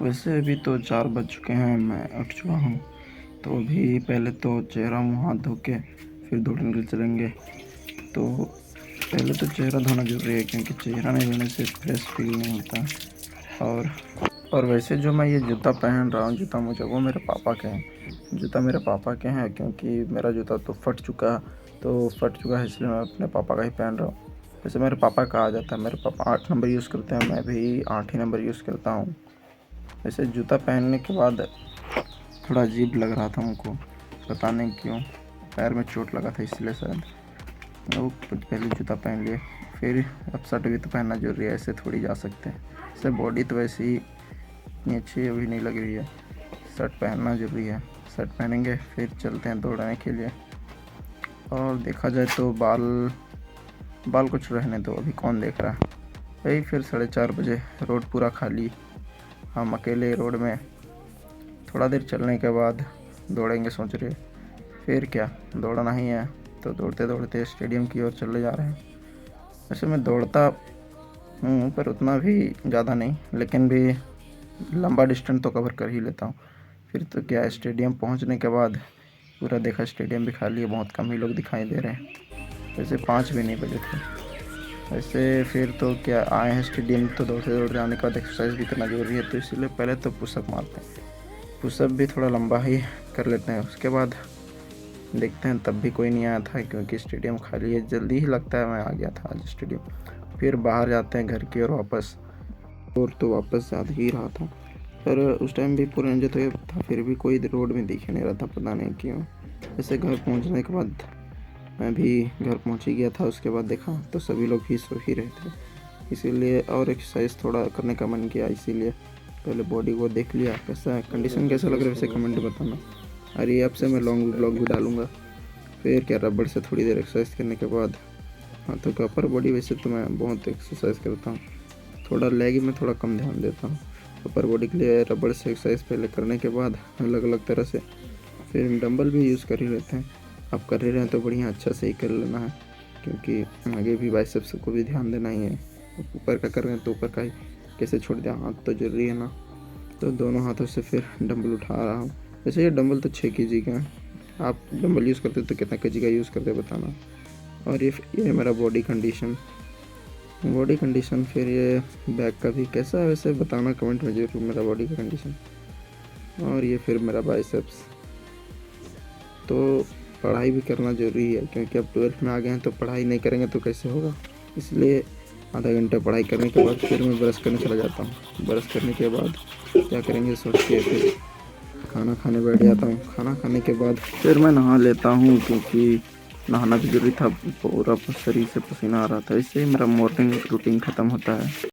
वैसे अभी तो 4 बज चुके हैं, मैं उठ चुका हूँ। तो अभी पहले तो चेहरा मुँह हाथ धो के फिर दौड़ने के लिए चलेंगे। तो पहले तो चेहरा धोना ज़रूरी है, क्योंकि चेहरा नहीं धोने से फ्रेश फील नहीं होता। और वैसे जो मैं ये जूता पहन रहा हूँ, जूता मोजा, वो मेरे पापा के हैं। जूता मेरे पापा के हैं, क्योंकि मेरा जूता तो फट चुका है, इसलिए मैं अपने पापा का ही पहन रहा हूँ। वैसे मेरे पापा का आ जाता है, मेरे पापा 8 नंबर यूज़ करते हैं, मैं भी 8 ही नंबर यूज़ करता हूँ। वैसे जूता पहनने के बाद थोड़ा अजीब लग रहा था हमको, पता नहीं क्यों। पैर में चोट लगा था, इसलिए शायद वो पहले जूता पहन लिए। फिर अब शर्ट भी तो पहनना जरूरी है, ऐसे थोड़ी जा सकते हैं। इससे बॉडी तो वैसे ही इतनी अच्छी अभी नहीं लग रही है, शर्ट पहनना ज़रूरी है। शर्ट पहनेंगे फिर चलते हैं दौड़ने के लिए। और देखा जाए तो बाल कुछ रहने दो, अभी कौन देख रहा है। वही फिर 4:30 बजे, रोड पूरा खाली, हम अकेले रोड में। थोड़ा देर चलने के बाद दौड़ेंगे सोच रहे, फिर क्या दौड़ना ही है। तो दौड़ते दौड़ते स्टेडियम की ओर चले जा रहे हैं। वैसे मैं दौड़ता हूँ पर उतना भी ज़्यादा नहीं, लेकिन भी लंबा डिस्टेंस तो कवर कर ही लेता हूँ। फिर तो क्या, स्टेडियम पहुँचने के बाद पूरा देखा स्टेडियम भी खाली है, बहुत कम ही लोग दिखाई दे रहे हैं। वैसे 5 भी नहीं बजे थे। वैसे फिर तो क्या, आए हैं स्टेडियम, तो दौड़ते दौड़ते आने के बाद एक्सरसाइज भी करना ज़रूरी है, तो इसीलिए पहले तो पुशअप मारते हैं। पुशअप भी थोड़ा लंबा ही कर लेते हैं। उसके बाद देखते हैं, तब भी कोई नहीं आया था, क्योंकि स्टेडियम खाली है। जल्दी ही लगता है मैं आ गया था आज स्टेडियम। फिर बाहर जाते हैं घर की ओर वापस, और तो वापस जा ही रहा था, पर उस टाइम भी पूरा एंजॉय तो था, फिर भी कोई रोड में दिख नहीं रहा था, पता नहीं क्यों। वैसे घर पहुंचने के बाद मैं भी घर पहुंच ही गया था। उसके बाद देखा तो सभी लोग भी सो ही रहे थे, इसीलिए और एक्सरसाइज थोड़ा करने का मन किया। इसीलिए पहले बॉडी को देख लिया, कैसा कंडीशन कैसा लग रहा है, वैसे कमेंट बताना। और ये अब से मैं लॉन्ग ब्लॉग भी डालूँगा। फिर क्या, रबड़ से थोड़ी देर एक्सरसाइज करने के बाद हाथों का अपर बॉडी, वैसे तो मैं बहुत एक्सरसाइज करता हूँ, थोड़ा लेग में थोड़ा कम ध्यान देता हूँ। अपर बॉडी के लिए रबड़ से एक्सरसाइज पहले करने के बाद अलग अलग तरह से फिर डंबल भी यूज़ कर ही लेते हैं। आप कर ही रहे हैं तो बढ़िया, अच्छा से ही कर लेना है, क्योंकि आगे भी बाइसेप्स को भी ध्यान देना ही है। ऊपर का कर रहे हैं तो ऊपर का ही कैसे छोड़ दिया, हाथ तो जरूरी है ना। तो दोनों हाथों से फिर डंबल उठा रहा हूँ। वैसे ये डंबल तो 6 kg का है, आप डंबल यूज़ करते तो कितना kg का यूज़ करते बताना। और ये मेरा बॉडी कंडीशन। फिर ये बैक का भी कैसा है वैसे बताना कमेंट में जरूर, मेरा बॉडी का कंडीशन। और ये फिर मेरा बाइसेप्स। तो पढ़ाई भी करना ज़रूरी है, क्योंकि अब 12th में आ गए हैं, तो पढ़ाई नहीं करेंगे तो कैसे होगा। इसलिए आधा घंटा पढ़ाई करने के बाद फिर मैं ब्रश करने चला जाता हूँ। ब्रश करने के बाद क्या करेंगे सोच के फिर खाना खाने बैठ जाता हूँ। खाना खाने के बाद फिर मैं नहा लेता हूँ, क्योंकि नहाना भी ज़रूरी था, पूरा शरीर से पसीना आ रहा था। इससे मेरा मॉर्निंग रूटीन ख़त्म होता है।